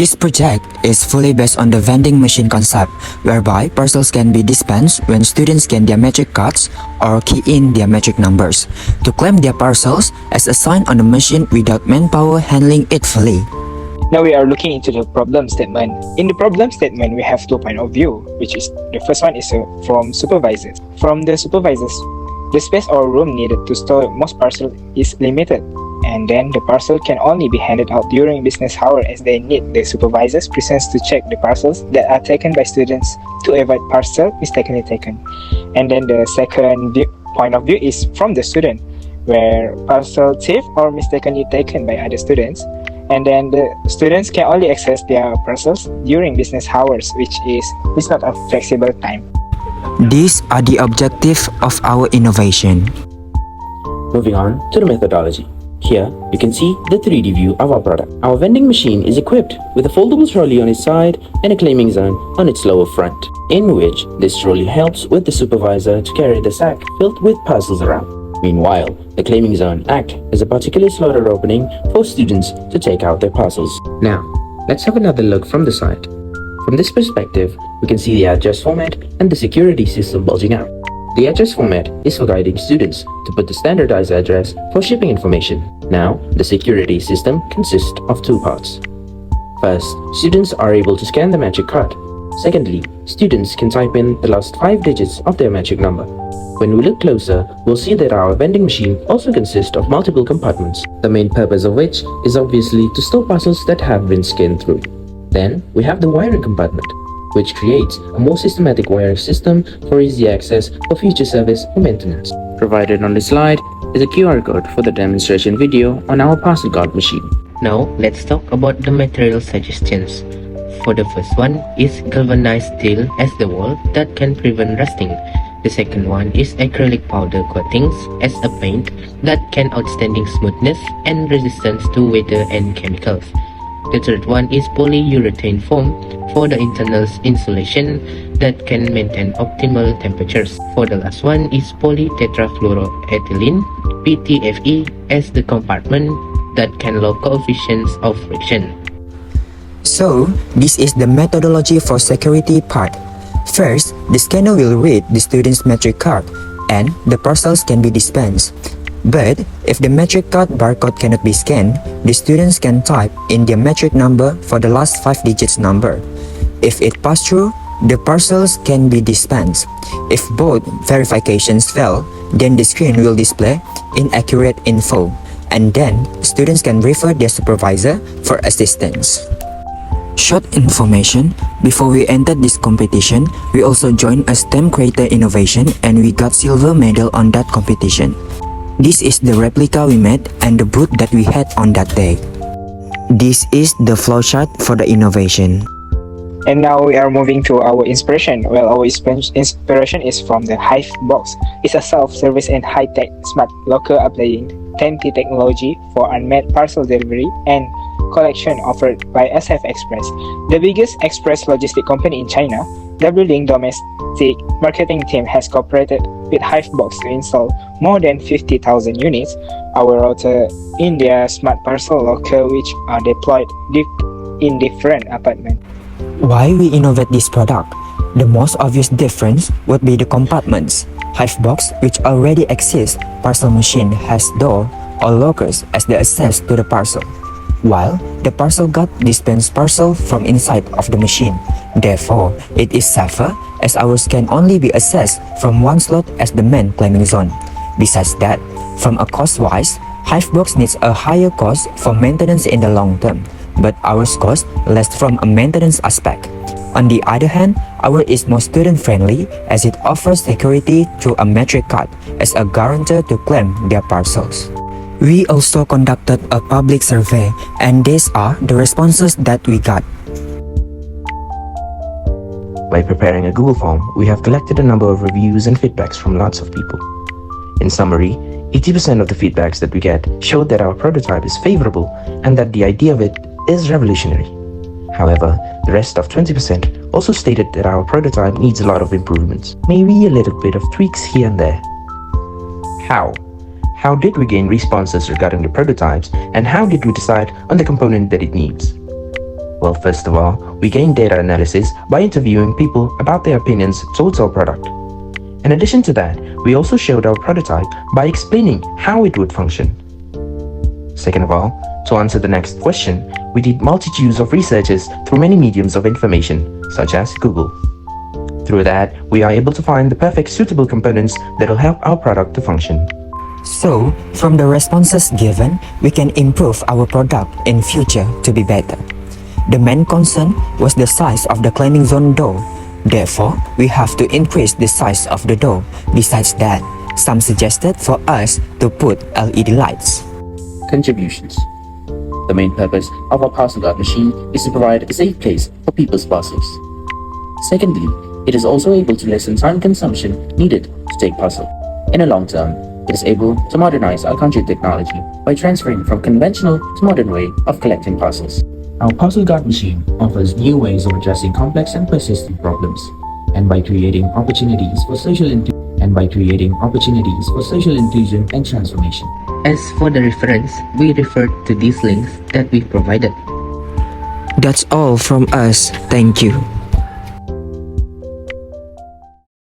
This project is fully based on the vending machine concept, whereby parcels can be dispensed when students scan their metric cards or key in their metric numbers to claim their parcels as assigned on the machine without manpower handling it fully. Now we are looking into the problem statement. In the problem statement, we have 2 points of view, which is the first one is from supervisors. From the supervisors, the space or room needed to store most parcels is limited, and then the parcel can only be handed out during business hour as they need the supervisor's presence to check the parcels that are taken by students to avoid parcel mistakenly taken. And then the second point of view is from the student, where parcel thief or mistakenly taken by other students, and then the students can only access their parcels during business hours, which is not a flexible time. These are the objectives of our innovation. Moving on to the methodology. Here, you can see the 3D view of our product. Our vending machine is equipped with a foldable trolley on its side and a claiming zone on its lower front, in which this trolley helps with the supervisor to carry the sack filled with parcels around. Meanwhile, the claiming zone acts as a particular slotted opening for students to take out their parcels. Now, let's have another look from the side. From this perspective, we can see the address format and the security system bulging out. The address format is for guiding students to put the standardized address for shipping information. Now, the security system consists of 2 parts. First, students are able to scan the metric card. Secondly, students can type in the last 5 digits of their metric number. When we look closer, we'll see that our vending machine also consists of multiple compartments, the main purpose of which is obviously to store parcels that have been scanned through. Then, we have the wiring compartment, which creates a more systematic wiring system for easy access for future service or maintenance. Provided on the slide is a QR code for the demonstration video on our Parcel Guard machine. Now let's talk about the material suggestions. For the first one is galvanized steel as the wall that can prevent rusting. The second one is acrylic powder coatings as a paint that can outstanding smoothness and resistance to weather and chemicals. The third one is polyurethane foam for the internal insulation that can maintain optimal temperatures. For the last one is polytetrafluoroethylene (PTFE) as the compartment that can lower coefficients of friction. So, this is the methodology for security part. First, the scanner will read the student's metric card and the parcels can be dispensed. But if the metric card barcode cannot be scanned, the students can type in their metric number for the last 5 digits number. If it passes through, the parcels can be dispensed. If both verifications fail, then the screen will display inaccurate info, and then students can refer their supervisor for assistance. Short information, before we entered this competition, we also joined a STEM Creator Innovation and we got silver medal on that competition. This is the replica we made and the booth that we had on that day. This is the flowchart for the innovation. And now we are moving to our inspiration. Well, our inspiration is from the Hive box. It's a self-service and high-tech smart locker applying 10T technology for unmanned parcel delivery and collection offered by SF Express, the biggest express logistic company in China. WLink domestic marketing team has cooperated with Hivebox to install more than 50,000 units. Our router in their smart parcel locker, which are deployed in different apartments. Why we innovate this product? The most obvious difference would be the compartments. Hivebox, which already exists, parcel machine has door or lockers as the access to the parcel, while the Parcel Guard dispenses parcel from inside of the machine. Therefore, it is safer as ours can only be accessed from one slot as the main claiming zone. Besides that, from a cost-wise, Hivebox needs a higher cost for maintenance in the long term, but ours cost less from a maintenance aspect. On the other hand, ours is more student-friendly as it offers security through a metric card as a guarantor to claim their parcels. We also conducted a public survey, and these are the responses that we got. By preparing a Google form, we have collected a number of reviews and feedbacks from lots of people. In summary, 80% of the feedbacks that we get showed that our prototype is favorable and that the idea of it is revolutionary. However, the rest of 20% also stated that our prototype needs a lot of improvements, maybe a little bit of tweaks here and there. How? How did we gain responses regarding the prototypes, and how did we decide on the component that it needs? Well, first of all, we gained data analysis by interviewing people about their opinions towards our product. In addition to that, we also showed our prototype by explaining how it would function. Second of all, to answer the next question, we did multitudes of researches through many mediums of information, such as Google. Through that, we are able to find the perfect suitable components that will help our product to function. So, from the responses given, we can improve our product in future to be better. The main concern was the size of the climbing zone door. Therefore, we have to increase the size of the door. Besides that, some suggested for us to put LED lights. Contributions. The main purpose of our Parcel Guard machine is to provide a safe place for people's parcels. Secondly, it is also able to lessen time consumption needed to take parcel. In a long term, it is able to modernize our country technology by transferring from conventional to modern way of collecting parcels. Our Parcel Guard machine offers new ways of addressing complex and persistent problems, and by creating opportunities for social inclusion and transformation. As for the reference, we referred to these links that we provided. That's all from us. Thank you.